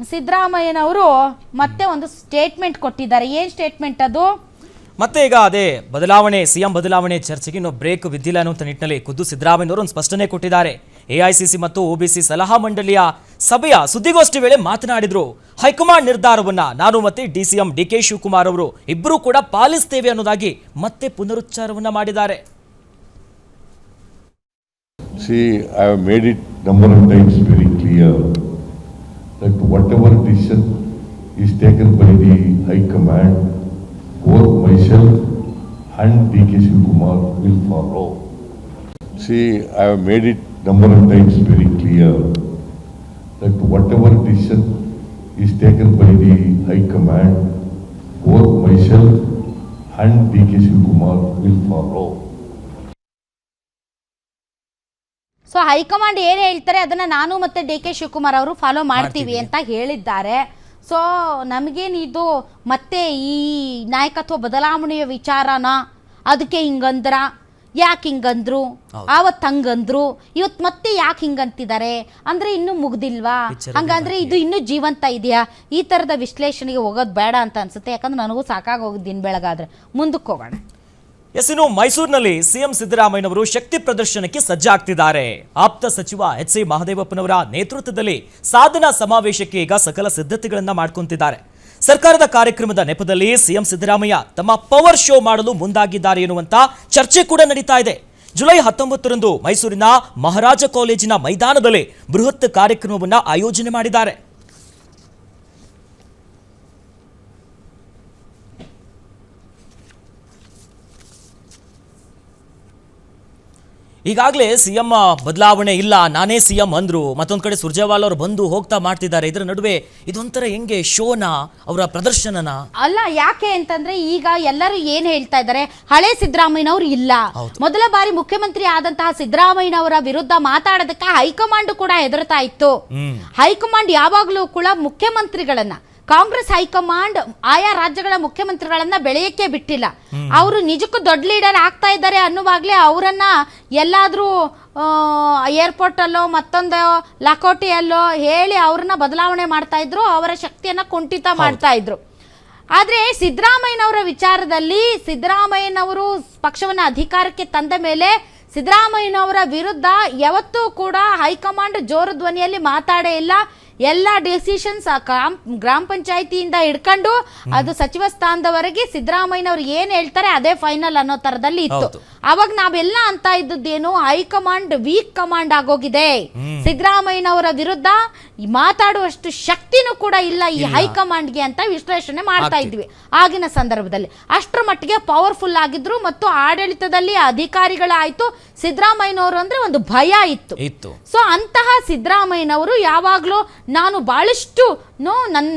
ಸಿದ್ದರಾಮಯ್ಯನವರು ಮತ್ತೆ ಒಂದು ಸ್ಟೇಟ್ಮೆಂಟ್ ಕೊಟ್ಟಿದ್ದಾರೆ. ಏನು ಸ್ಟೇಟ್ಮೆಂಟ್ ಅದು? ಮತ್ತೆ ಈಗ ಅದೇ ಬದಲಾವಣೆ, ಸಿಎಂ ಬದಲಾವಣೆ ಚರ್ಚೆಗೆ ಇನ್ನೂ ಬ್ರೇಕ್ ಬಿದ್ದಿಲ್ಲ ಅನ್ನುವಂಥ ನಿಟ್ಟಿನಲ್ಲಿ ಖುದ್ದು ಸಿದ್ದರಾಮಯ್ಯನವರು ಒಂದು ಸ್ಪಷ್ಟನೆ ಕೊಟ್ಟಿದ್ದಾರೆ. ಎಐಸಿಸಿ ಮತ್ತು ಒಬಿಸಿ ಸಲಹಾ ಮಂಡಳಿಯ ಸಭೆಯ ಸುದ್ದಿಗೋಷ್ಠಿ ವೇಳೆ ಮಾತನಾಡಿದ್ರು. ಹೈಕಮಾಂಡ್ ನಿರ್ಧಾರವನ್ನ ನಾನು ಮತ್ತೆ ಡಿಸಿಎಂ ಡಿಕೆ ಶಿವಕುಮಾರ್ ಅವರು ಇಬ್ಬರೂ ಕೂಡ ಪಾಲಿಸ್ತೇವೆ ಅನ್ನೋದಾಗಿ ಮತ್ತೆ ಪುನರುಚ್ಚಾರವನ್ನ ಮಾಡಿದ್ದಾರೆ. See, I have made it number of times very clear that whatever decision is taken by the High Command, both myself and DK Shivakumar will follow. See, I have made it number of times very clear that whatever decision is taken by the High Command, both myself and DK Shivakumar will follow. So high command ಏನು ಹೇಳ್ತಾರೆ ಅದನ್ನು ನಾನು ಮತ್ತು D K Shivakumar ಅವರು follow ಮಾಡ್ತೀವಿ ಅಂತ ಹೇಳಿದ್ದಾರೆ. So ನಮಗೇನಿದು ಮತ್ತೆ ಈ ನಾಯಕತ್ವ ಬದಲಾವಣೆಯ ವಿಚಾರನ, ಅದಕ್ಕೆ ಹಿಂಗಂದ್ರ, ಯಾಕೆ ಹಿಂಗಂದ್ರು, ಆವತ್ತು ಹಂಗಂದ್ರು, ಇವತ್ತು ಮತ್ತೆ ಯಾಕೆ ಹಿಂಗಂತಿದ್ದಾರೆ ಅಂದರೆ ಇನ್ನೂ ಮುಗ್ದಿಲ್ವಾ, ಹಂಗಂದ್ರೆ ಇದು ಇನ್ನೂ ಜೀವಂತ ಇದೆಯಾ? ಈ ಥರದ ವಿಶ್ಲೇಷಣೆಗೆ ಹೋಗೋದು ಬೇಡ ಅಂತ ಅನ್ಸುತ್ತೆ. ಯಾಕಂದ್ರೆ ನನಗೂ ಸಾಕಾಗೋಗಿದ್ದು ದಿನ ಬೆಳಗಾದ್ರೆ. ಮುಂದಕ್ಕೆ ಹೋಗೋಣ. ಇನ್ನು ಮೈಸೂರಿನಲ್ಲಿ ಸಿಎಂ ಸಿದ್ದರಾಮಯ್ಯನವರು ಶಕ್ತಿ ಪ್ರದರ್ಶನಕ್ಕೆ ಸಜ್ಜಾಗ್ತಿದ್ದಾರೆ. ಆಪ್ತ ಸಚಿವ ಎಚ್ ಸಿ ಮಹದೇವಪ್ಪನವರ ನೇತೃತ್ವದಲ್ಲಿ ಸಾಧನಾ ಸಮಾವೇಶಕ್ಕೆ ಈಗ ಸಕಲ ಸಿದ್ಧತೆಗಳನ್ನ ಮಾಡ್ಕೊಂತಿದ್ದಾರೆ. ಸರ್ಕಾರದ ಕಾರ್ಯಕ್ರಮದ ನೆಪದಲ್ಲಿ ಸಿಎಂ ಸಿದ್ದರಾಮಯ್ಯ ತಮ್ಮ ಪವರ್ ಶೋ ಮಾಡಲು ಮುಂದಾಗಿದ್ದಾರೆ ಎನ್ನುವಂತ ಚರ್ಚೆ ಕೂಡ ನಡೀತಾ ಇದೆ. ಜುಲೈ 19ರಂದು ಮೈಸೂರಿನ ಮಹಾರಾಜ ಕಾಲೇಜಿನ ಮೈದಾನದಲ್ಲಿ ಬೃಹತ್ ಕಾರ್ಯಕ್ರಮವನ್ನು ಆಯೋಜನೆ ಮಾಡಿದ್ದಾರೆ. ಈಗಾಗಲೇ ಸಿಎಂ ಬದಲಾವಣೆ ಇಲ್ಲ, ನಾನೇ ಸಿಎಂ ಅಂದ್ರು. ಮತ್ತೊಂದು ಕಡೆ ಸುರ್ಜೇವಾಲಾ ಅವರು ಬಂದು ಹೋಗ್ತಾ ಮಾಡ್ತಿದ್ದಾರೆ. ಇದರ ನಡುವೆ ಇದೊಂಥರ ಹೆಂಗೆ ಶೋನಾ, ಅವರ ಪ್ರದರ್ಶನನ ಅಲ್ಲ? ಯಾಕೆ ಅಂತಂದ್ರೆ ಈಗ ಎಲ್ಲರೂ ಏನ್ ಹೇಳ್ತಾ ಇದ್ದಾರೆ, ಹಳೆ ಸಿದ್ದರಾಮಯ್ಯನವರು ಇಲ್ಲ. ಮೊದಲ ಬಾರಿ ಮುಖ್ಯಮಂತ್ರಿ ಆದಂತಹ ಸಿದ್ದರಾಮಯ್ಯನವರ ವಿರುದ್ಧ ಮಾತಾಡೋದಕ್ಕೆ ಹೈಕಮಾಂಡ್ ಕೂಡ ಹೆದರ್ತಾ ಇತ್ತು. ಹೈಕಮಾಂಡ್ ಯಾವಾಗ್ಲೂ ಕೂಡ ಮುಖ್ಯಮಂತ್ರಿಗಳನ್ನ, ಕಾಂಗ್ರೆಸ್ ಹೈಕಮಾಂಡ್ ಆಯಾ ರಾಜ್ಯಗಳ ಮುಖ್ಯಮಂತ್ರಿಗಳನ್ನ ಬೆಳೆಯಕ್ಕೆ ಬಿಟ್ಟಿಲ್ಲ. ಅವರು ನಿಜಕ್ಕೂ ದೊಡ್ಡ ಲೀಡರ್ ಆಗ್ತಾ ಇದ್ದಾರೆ ಅನ್ನುವಾಗ್ಲೇ ಅವರನ್ನ ಎಲ್ಲಾದ್ರೂ ಏರ್ಪೋರ್ಟ್ ಅಲ್ಲೋ ಮತ್ತೊಂದು ಲಕೋಟೆಯಲ್ಲೋ ಹೇಳಿ ಅವ್ರನ್ನ ಬದಲಾವಣೆ ಮಾಡ್ತಾ ಇದ್ರು, ಅವರ ಶಕ್ತಿಯನ್ನ ಕುಂಠಿತ ಮಾಡ್ತಾ ಇದ್ರು. ಆದ್ರೆ ಸಿದ್ದರಾಮಯ್ಯನವರ ವಿಚಾರದಲ್ಲಿ ಸಿದ್ದರಾಮಯ್ಯನವರು ಪಕ್ಷವನ್ನ ಅಧಿಕಾರಕ್ಕೆ ತಂದ ಮೇಲೆ ಸಿದ್ದರಾಮಯ್ಯನವರ ವಿರುದ್ಧ ಯಾವತ್ತೂ ಕೂಡ ಹೈಕಮಾಂಡ್ ಜೋರು ಧ್ವನಿಯಲ್ಲಿ ಮಾತಾಡೇ ಇಲ್ಲ. ಎಲ್ಲ ಡಿಸಿಷನ್ಸ್ ಗ್ರಾಮ ಪಂಚಾಯಿತಿಯಿಂದ ಹಿಡ್ಕೊಂಡು ಅದು ಸಚಿವ ಸ್ಥಾನದವರೆಗೆ ಸಿದ್ದರಾಮಯ್ಯನವ್ರು ಏನು ಹೇಳ್ತಾರೆ ಅದೇ ಫೈನಲ್ ಅನ್ನೋ ತರದಲ್ಲಿ ಇತ್ತು. ಅವಾಗ ನಾವೆಲ್ಲ ಅಂತ ಇದ್ದದ್ದೇನು, ಹೈಕಮಾಂಡ್ ವೀಕ್ ಕಮಾಂಡ್ ಆಗೋಗಿದೆ, ಸಿದ್ದರಾಮಯ್ಯನವರ ವಿರುದ್ಧ ಮಾತಾಡುವಷ್ಟು ಶಕ್ತಿನೂ ಕೂಡ ಇಲ್ಲ ಈ ಹೈಕಮಾಂಡ್ಗೆ ಅಂತ ವಿಶ್ಲೇಷಣೆ ಮಾಡ್ತಾ ಇದ್ವಿ ಆಗಿನ ಸಂದರ್ಭದಲ್ಲಿ. ಅಷ್ಟರ ಮಟ್ಟಿಗೆ ಪವರ್ಫುಲ್ ಆಗಿದ್ರು ಮತ್ತು ಆಡಳಿತದಲ್ಲಿ ಅಧಿಕಾರಿಗಳಾಯ್ತು. ಸಿದ್ದರಾಮಯ್ಯನವರು ಅಂದ್ರೆ ಒಂದು ಭಯ ಇತ್ತು. ಸೊ ಅಂತಹ ಸಿದ್ದರಾಮಯ್ಯನವರು ಯಾವಾಗ್ಲೂ ನಾನು ಬಹಳಷ್ಟು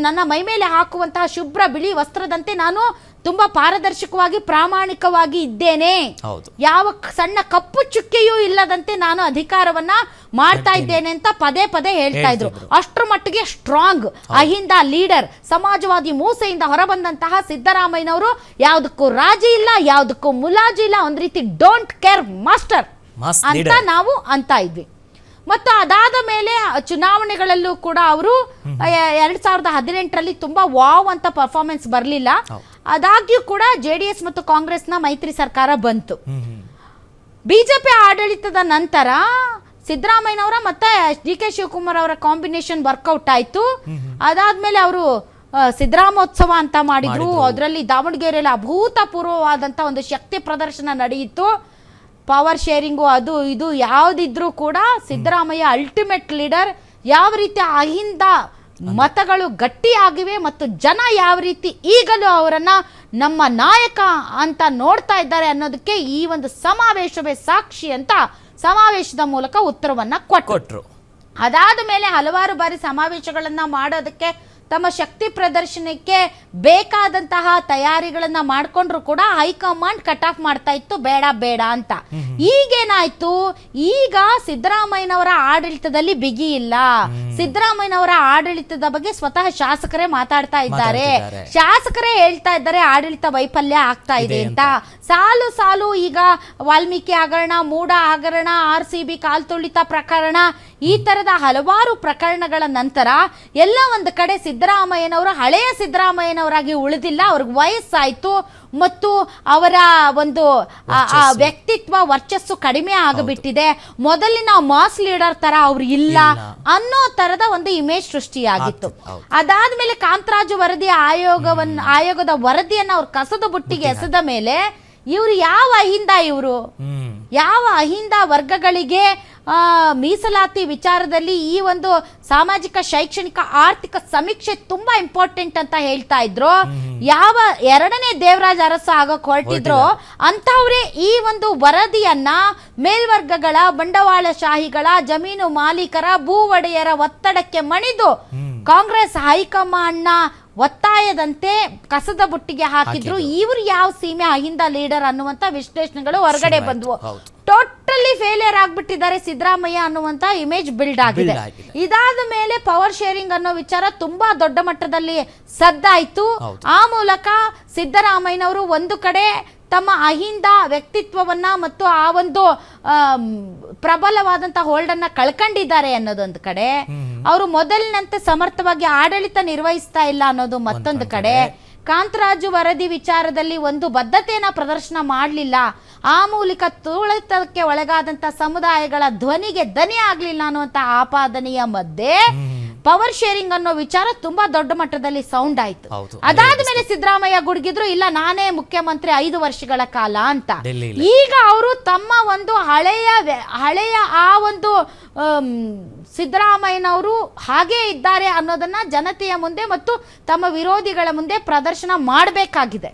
ನನ್ನ ಮೈ ಮೇಲೆ ಹಾಕುವಂತಹ ಶುಭ್ರ ಬಿಳಿ ವಸ್ತ್ರದಂತೆ ನಾನು ತುಂಬಾ ಪಾರದರ್ಶಕವಾಗಿ ಪ್ರಾಮಾಣಿಕವಾಗಿ ಇದ್ದೇನೆ, ಯಾವ ಸಣ್ಣ ಕಪ್ಪು ಚುಕ್ಕೆಯೂ ಇಲ್ಲದಂತೆ ನಾನು ಅಧಿಕಾರವನ್ನ ಮಾಡ್ತಾ ಇದ್ದೇನೆ ಅಂತ ಪದೇ ಪದೇ ಹೇಳ್ತಾ ಇದ್ರು. ಅಷ್ಟರ ಮಟ್ಟಿಗೆ ಸ್ಟ್ರಾಂಗ್ ಅಹಿಂದ ಲೀಡರ್, ಸಮಾಜವಾದಿ ಮೂಸೆಯಿಂದ ಹೊರಬಂದಂತಹ ಸಿದ್ದರಾಮಯ್ಯನವರು ಯಾವುದಕ್ಕೂ ರಾಜಿ ಇಲ್ಲ, ಯಾವುದಕ್ಕೂ ಮುಲಾಜಿ ಇಲ್ಲ, ಒಂದ್ ರೀತಿ ಡೋಂಟ್ ಕೇರ್ ಮಾಸ್ಟರ್ ಅಂತ ನಾವು ಅಂತ ಇದ್ವಿ. ಮತ್ತು ಅದಾದ ಮೇಲೆ ಚುನಾವಣೆಗಳಲ್ಲೂ ಕೂಡ ಅವರು 2018ರಲ್ಲಿ ತುಂಬಾ ವಾವ್ ಅಂತ ಪರ್ಫಾರ್ಮೆನ್ಸ್ ಬರಲಿಲ್ಲ. ಆದಾಗ್ಯೂ ಕೂಡ JDS ಮತ್ತು ಕಾಂಗ್ರೆಸ್ನ ಮೈತ್ರಿ ಸರ್ಕಾರ ಬಂತು. ಬಿಜೆಪಿ ಆಡಳಿತದ ನಂತರ ಸಿದ್ದರಾಮಯ್ಯನವರ ಮತ್ತೆ DK ಶಿವಕುಮಾರ್ ಅವರ ಕಾಂಬಿನೇಷನ್ ವರ್ಕೌಟ್ ಆಯ್ತು. ಅದಾದ್ಮೇಲೆ ಅವರು ಸಿದ್ದರಾಮೋತ್ಸವ ಅಂತ ಮಾಡಿದ್ರು. ಅದರಲ್ಲಿ ದಾವಣಗೆರೆಯಲ್ಲಿ ಅಭೂತಪೂರ್ವವಾದಂತ ಒಂದು ಶಕ್ತಿ ಪ್ರದರ್ಶನ ನಡೆಯಿತು. ಪವರ್ ಶೇರಿಂಗು ಅದು ಇದು ಯಾವುದಿದ್ರೂ ಕೂಡ ಸಿದ್ದರಾಮಯ್ಯ ಅಲ್ಟಿಮೇಟ್ ಲೀಡರ್. ಯಾವ ರೀತಿ ಅಹಿಂದ ಮತಗಳು ಗಟ್ಟಿಯಾಗಿವೆ ಮತ್ತು ಜನ ಯಾವ ರೀತಿ ಈಗಲೂ ಅವರನ್ನ ನಮ್ಮ ನಾಯಕ ಅಂತ ನೋಡ್ತಾ ಇದ್ದಾರೆ ಅನ್ನೋದಕ್ಕೆ ಈ ಒಂದು ಸಮಾವೇಶವೇ ಸಾಕ್ಷಿ ಅಂತ ಸಮಾವೇಶದ ಮೂಲಕ ಉತ್ತರವನ್ನ ಕೊಟ್ಟರು. ಅದಾದ ಮೇಲೆ ಹಲವಾರು ಬಾರಿ ಸಮಾವೇಶಗಳನ್ನ ಮಾಡೋದಕ್ಕೆ ತಮ್ಮ ಶಕ್ತಿ ಪ್ರದರ್ಶನಕ್ಕೆ ಬೇಕಾದಂತಹ ತಯಾರಿಗಳನ್ನ ಮಾಡ್ಕೊಂಡ್ರು ಕೂಡ ಹೈಕಮಾಂಡ್ ಕಟ್ ಆಫ್ ಮಾಡ್ತಾ ಇತ್ತು, ಬೇಡ ಬೇಡ ಅಂತ. ಈಗೇನಾಯ್ತು, ಈಗ ಸಿದ್ದರಾಮಯ್ಯನವರ ಆಡಳಿತದಲ್ಲಿ ಬಿಗಿ ಇಲ್ಲ. ಸಿದ್ದರಾಮಯ್ಯನವರ ಆಡಳಿತದ ಬಗ್ಗೆ ಸ್ವತಃ ಶಾಸಕರೇ ಮಾತಾಡ್ತಾ ಇದ್ದಾರೆ. ಶಾಸಕರೇ ಹೇಳ್ತಾ ಇದ್ದಾರೆ ಆಡಳಿತ ವೈಫಲ್ಯ ಆಗ್ತಾ ಇದೆ ಅಂತ. ಸಾಲು ಸಾಲು ಈಗ ವಾಲ್ಮೀಕಿ ಹಗರಣ, ಮೂಡ ಹಗರಣ, RCB ಕಾಲ್ತುಳಿತ ಪ್ರಕರಣ, ಈ ತರದ ಹಲವಾರು ಪ್ರಕರಣಗಳ ನಂತರ ಎಲ್ಲ ಒಂದು ಕಡೆ ಸಿದ್ದರಾಮಯ್ಯನವರು ಹಳೆಯ ಸಿದ್ದರಾಮಯ್ಯನವರಾಗಿ ಉಳಿದಿಲ್ಲ. ಅವ್ರಿಗೆ ವಯಸ್ಸಾಯ್ತು ಮತ್ತು ಅವರ ಒಂದು ಆ ವ್ಯಕ್ತಿತ್ವ ವರ್ಚಸ್ಸು ಕಡಿಮೆ ಆಗಿಬಿಟ್ಟಿದೆ. ಮೊದಲಿನ ಮಾಸ್ ಲೀಡರ್ ತರ ಅವ್ರು ಇಲ್ಲ ಅನ್ನೋ ತರದ ಒಂದು ಇಮೇಜ್ ಸೃಷ್ಟಿಯಾಗಿತ್ತು. ಅದಾದ್ಮೇಲೆ ಕಾಂತರಾಜು ವರದಿ ಆಯೋಗದ ವರದಿಯನ್ನ ಅವ್ರು ಕಸದ ಬುಟ್ಟಿಗೆ ಎಸೆದ ಮೇಲೆ ಇವರು ಯಾವ ಅಹಿಂದ ವರ್ಗಗಳಿಗೆ ಮೀಸಲಾತಿ ವಿಚಾರದಲ್ಲಿ ಈ ಒಂದು ಸಾಮಾಜಿಕ ಶೈಕ್ಷಣಿಕ ಆರ್ಥಿಕ ಸಮೀಕ್ಷೆ ತುಂಬಾ ಇಂಪಾರ್ಟೆಂಟ್ ಅಂತ ಹೇಳ್ತಾ ಇದ್ರು. ಯಾವ ಎರಡನೇ ದೇವರಾಜ ಅರಸು ಆಗಕ್ಕೆ ಹೊರಟಿದ್ರು ಅಂತವ್ರೆ ಈ ಒಂದು ವರದಿಯನ್ನ ಮೇಲ್ವರ್ಗಗಳ, ಬಂಡವಾಳಶಾಹಿಗಳ, ಜಮೀನು ಮಾಲೀಕರ, ಭೂ ಒಡೆಯರ ಒತ್ತಡಕ್ಕೆ ಮಣಿದು ಕಾಂಗ್ರೆಸ್ ಹೈಕಮಾಂಡ್ನ ಒತ್ತಾಯದಂತೆ ಕಸದ ಬುಟ್ಟಿಗೆ ಹಾಕಿದ್ರು. ಇವರು ಯಾವ ಸೀಮೆ ಅಹಿಂದ ಲೀಡರ್ ಅನ್ನುವಂತ ವಿಶ್ಲೇಷಣೆಗಳು ಹೊರಗಡೆ ಬಂದ್ವು. ಟೋಟಲಿ ಫೇಲಿಯರ್ ಆಗ್ಬಿಟ್ಟಿದ್ದಾರೆ ಸಿದ್ದರಾಮಯ್ಯ ಅನ್ನುವಂತ ಇಮೇಜ್ ಬಿಲ್ಡ್ ಆಗಿದೆ. ಇದಾದ ಮೇಲೆ ಪವರ್ ಶೇರಿಂಗ್ ಅನ್ನೋ ವಿಚಾರ ತುಂಬಾ ದೊಡ್ಡ ಮಟ್ಟದಲ್ಲಿ ಸದ್ದಾಯ್ತು. ಆ ಮೂಲಕ ಸಿದ್ದರಾಮಯ್ಯನವರು ಒಂದು ಕಡೆ ತಮ್ಮ ಅಹಿಂದ ವ್ಯಕ್ತಿತ್ವವನ್ನ ಮತ್ತು ಆ ಒಂದು ಪ್ರಬಲವಾದಂತಹ ಹೋಲ್ಡ್ ಅನ್ನ ಕಳ್ಕೊಂಡಿದ್ದಾರೆ ಅನ್ನೋದೊಂದು ಕಡೆ, ಅವರು ಮೊದಲಿನಂತೆ ಸಮರ್ಥವಾಗಿ ಆಡಳಿತ ನಿರ್ವಹಿಸ್ತಾ ಇಲ್ಲ ಅನ್ನೋದು ಮತ್ತೊಂದು ಕಡೆ, ಕಾಂತರಾಜು ವರದಿ ವಿಚಾರದಲ್ಲಿ ಒಂದು ಬದ್ಧತೆಯನ್ನ ಪ್ರದರ್ಶನ ಮಾಡಲಿಲ್ಲ, ಆ ಮೂಲಕ ತುಳಿತಕ್ಕೆ ಒಳಗಾದಂತ ಸಮುದಾಯಗಳ ಧ್ವನಿಗೆ ದನಿ ಆಗ್ಲಿಲ್ಲ ಅನ್ನುವಂತ ಆಪಾದನೆಯ ಮಧ್ಯೆ ಪವರ್ ಶೇರಿಂಗ್ ಅನ್ನೋ ವಿಚಾರ ತುಂಬಾ ದೊಡ್ಡ ಮಟ್ಟದಲ್ಲಿ ಸೌಂಡ್ ಆಯ್ತು. ಅದಾದ್ಮೇಲೆ ಸಿದ್ದರಾಮಯ್ಯ ಗುಡುಗಿದ್ರು, ಇಲ್ಲ ನಾನೇ ಮುಖ್ಯಮಂತ್ರಿ 5 ವರ್ಷಗಳ ಕಾಲ ಅಂತ. ಈಗ ಅವರು ತಮ್ಮ ಒಂದು ಹಳೆಯ ಆ ಒಂದು ಸಿದ್ದರಾಮಯ್ಯನವರು ಹಾಗೇ ಇದ್ದಾರೆ ಅನ್ನೋದನ್ನ ಜನತೆಯ ಮುಂದೆ ಮತ್ತು ತಮ್ಮ ವಿರೋಧಿಗಳ ಮುಂದೆ ಪ್ರದರ್ಶನ ಮಾಡಬೇಕಾಗಿದೆ.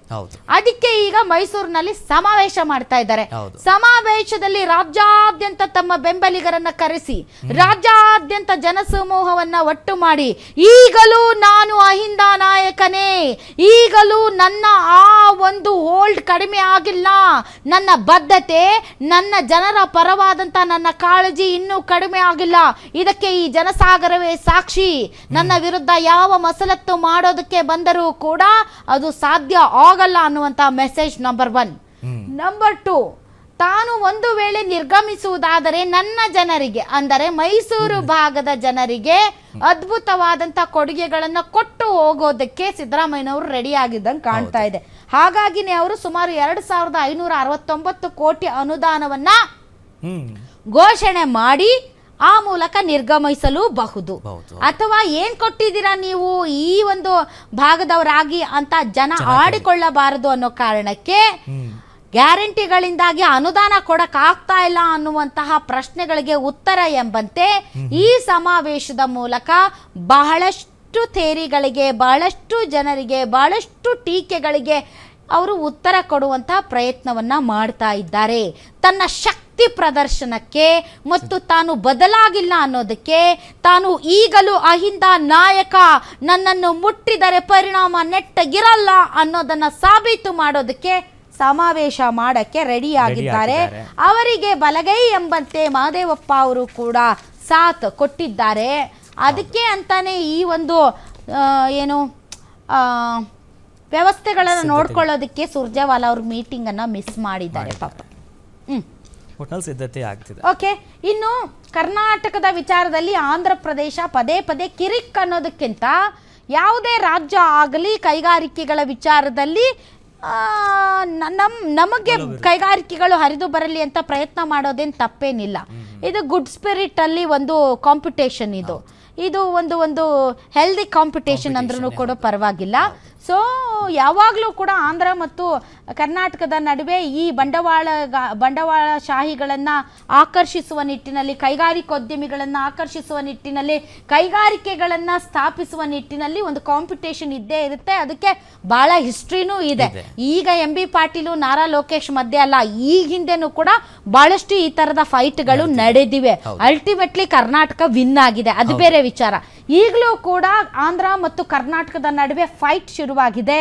ಅದಕ್ಕೆ ಈಗ ಮೈಸೂರಿನಲ್ಲಿ ಸಮಾವೇಶ ಮಾಡ್ತಾ ಇದ್ದಾರೆ. ಸಮಾವೇಶದಲ್ಲಿ ರಾಜ್ಯಾದ್ಯಂತ ತಮ್ಮ ಬೆಂಬಲಿಗರನ್ನ ಕರೆಸಿ ರಾಜ್ಯಾದ್ಯಂತ ಜನಸಮೂಹವನ್ನ ಒಟ್ಟು ಮಾಡಿ, ಈಗಲೂ ನಾನು ಅಹಿಂದ ನಾಯಕನೇ, ಈಗಲೂ ನನ್ನ ಆ ಒಂದು ಹೋಲ್ಡ್ ಕಡಿಮೆ ಆಗಿಲ್ಲ, ನನ್ನ ಬದ್ಧತೆ, ನನ್ನ ಜನರ ಪರವಾದಂತ ನನ್ನ ಕಾಳಜಿ ಇನ್ನೂ ಕಡಿಮೆ ಆಗಿಲ್ಲ, ಇದಕ್ಕೆ ಈ ಜನಸಾಗರವೇ ಸಾಕ್ಷಿ. ನನ್ನ ವಿರುದ್ಧ ಯಾವ ಮಸಲತ್ತು ಮಾಡೋದಕ್ಕೆ ಬಂದರೂ ಕೂಡ ಅದು ಸಾಧ್ಯ ಆಗಲ್ಲ ಅನ್ನುವಂತ ಮೆಸೇಜ್ ನಂಬರ್ 1. ನಂಬರ್ 2, ತಾನು ಒಂದು ವೇಳೆ ನಿರ್ಗಮಿಸುವುದಾದರೆ ನನ್ನ ಜನರಿಗೆ, ಅಂದರೆ ಮೈಸೂರು ಭಾಗದ ಜನರಿಗೆ ಅದ್ಭುತವಾದಂತ ಕೊಡುಗೆಗಳನ್ನ ಕೊಟ್ಟು ಹೋಗೋದಕ್ಕೆ ಸಿದ್ದರಾಮಯ್ಯನವರು ರೆಡಿ ಆಗಿದ್ದಂಗೆ ಕಾಣ್ತಾ ಇದೆ. ಹಾಗಾಗಿನೇ ಅವರು ಸುಮಾರು 2569 ಕೋಟಿ ಅನುದಾನವನ್ನ ಘೋಷಣೆ ಮಾಡಿ ಆ ಮೂಲಕ ನಿರ್ಗಮಿಸಲೂಬಹುದು. ಅಥವಾ ಏನ್ ಕೊಟ್ಟಿದ್ದೀರಾ ನೀವು ಈ ಒಂದು ಭಾಗದವರಾಗಿ ಅಂತ ಜನ ಆಡಿಕೊಳ್ಳಬಾರದು ಅನ್ನೋ ಕಾರಣಕ್ಕೆ ಗ್ಯಾರಂಟಿಗಳಿಂದಾಗಿ ಅನುದಾನ ಕೊಡಕ್ ಆಗ್ತಾ ಇಲ್ಲ ಅನ್ನುವಂತಹ ಪ್ರಶ್ನೆಗಳಿಗೆ ಉತ್ತರ ಎಂಬಂತೆ ಈ ಸಮಾವೇಶದ ಮೂಲಕ ಬಹಳಷ್ಟು ಥೇರಿಗಳಿಗೆ, ಬಹಳಷ್ಟು ಜನರಿಗೆ, ಬಹಳಷ್ಟು ಟೀಕೆಗಳಿಗೆ ಅವರು ಉತ್ತರ ಕೊಡುವಂತಹ ಪ್ರಯತ್ನವನ್ನ ಮಾಡ್ತಾ ಇದ್ದಾರೆ. ತನ್ನ ಶಕ್ತಿ ಪ್ರದರ್ಶನಕ್ಕೆ ಮತ್ತು ತಾನು ಬದಲಾಗಿಲ್ಲ ಅನ್ನೋದಕ್ಕೆ, ತಾನು ಈಗಲೂ ಅಹಿಂದ ನಾಯಕ, ನನ್ನನ್ನು ಮುಟ್ಟಿದರೆ ಪರಿಣಾಮ ನೆಟ್ಟಗಿರಲ್ಲ ಅನ್ನೋದನ್ನ ಸಾಬೀತು ಮಾಡೋದಕ್ಕೆ ಸಮಾವೇಶ ಮಾಡಕ್ಕೆ ರೆಡಿ ಆಗಿದ್ದಾರೆ. ಅವರಿಗೆ ಬಲಗೈ ಎಂಬಂತೆ ಮಹದೇವಪ್ಪ ಅವರು ಕೂಡ ಸಾಥ್ ಕೊಟ್ಟಿದ್ದಾರೆ. ಅದಕ್ಕೆ ಅಂತಾನೆ ಈ ಒಂದು ವ್ಯವಸ್ಥೆಗಳನ್ನು ನೋಡ್ಕೊಳ್ಳೋದಕ್ಕೆ ಸುರ್ಜೇವಾಲಾ ಅವ್ರ ಮೀಟಿಂಗ್ ಅನ್ನ ಮಿಸ್ ಮಾಡಿದ್ದಾರೆ ಪಾಪ. ಸಿದ್ಧತೆ ಆಗ್ತಿದೆ. ಓಕೆ, ಇನ್ನು ಕರ್ನಾಟಕದ ವಿಚಾರದಲ್ಲಿ ಆಂಧ್ರ ಪ್ರದೇಶ ಪದೇ ಪದೇ ಕಿರಿಕ್ ಅನ್ನೋದಕ್ಕಿಂತ ಯಾವುದೇ ರಾಜ್ಯ ಆಗಲಿ ಕೈಗಾರಿಕೆಗಳ ವಿಚಾರದಲ್ಲಿ ನಮಗೆ ಕೈಗಾರಿಕೆಗಳು ಹರಿದು ಬರಲಿ ಅಂತ ಪ್ರಯತ್ನ ಮಾಡೋದೇನು ತಪ್ಪೇನಿಲ್ಲ. ಇದು ಗುಡ್ ಸ್ಪಿರಿಟ್ ಅಲ್ಲಿ ಒಂದು ಕಾಂಪಿಟೇಷನ್, ಇದು ಒಂದು ಹೆಲ್ದಿ ಕಾಂಪಿಟೇಷನ್ ಅಂದ್ರೂ ಕೂಡ ಪರವಾಗಿಲ್ಲ. ಸೊ ಯಾವಾಗಲೂ ಕೂಡ ಆಂಧ್ರ ಮತ್ತು ಕರ್ನಾಟಕದ ನಡುವೆ ಈ ಬಂಡವಾಳಶಾಹಿಗಳನ್ನು ಆಕರ್ಷಿಸುವ ನಿಟ್ಟಿನಲ್ಲಿ, ಕೈಗಾರಿಕೋದ್ಯಮಿಗಳನ್ನು ಆಕರ್ಷಿಸುವ ನಿಟ್ಟಿನಲ್ಲಿ, ಕೈಗಾರಿಕೆಗಳನ್ನು ಸ್ಥಾಪಿಸುವ ನಿಟ್ಟಿನಲ್ಲಿ ಒಂದು ಕಾಂಪಿಟೇಷನ್ ಇದ್ದೇ ಇರುತ್ತೆ. ಅದಕ್ಕೆ ಬಹಳ ಹಿಸ್ಟ್ರಿನೂ ಇದೆ. ಈಗ MB ಪಾಟೀಲು, ನಾರಾ ಲೋಕೇಶ್ ಮಧ್ಯೆ ಅಲ್ಲ, ಈ ಹಿಂದೆನೂ ಕೂಡ ಬಹಳಷ್ಟು ಈ ತರದ ಫೈಟ್ಗಳು ನಡೆದಿವೆ. ಅಲ್ಟಿಮೇಟ್ಲಿ ಕರ್ನಾಟಕ ವಿನ್ ಆಗಿದೆ, ಅದು ಬೇರೆ ವಿಚಾರ. ಈಗಲೂ ಕೂಡ ಆಂಧ್ರ ಮತ್ತು ಕರ್ನಾಟಕದ ನಡುವೆ ಫೈಟ್ ಶುರುವಾಗಿದೆ.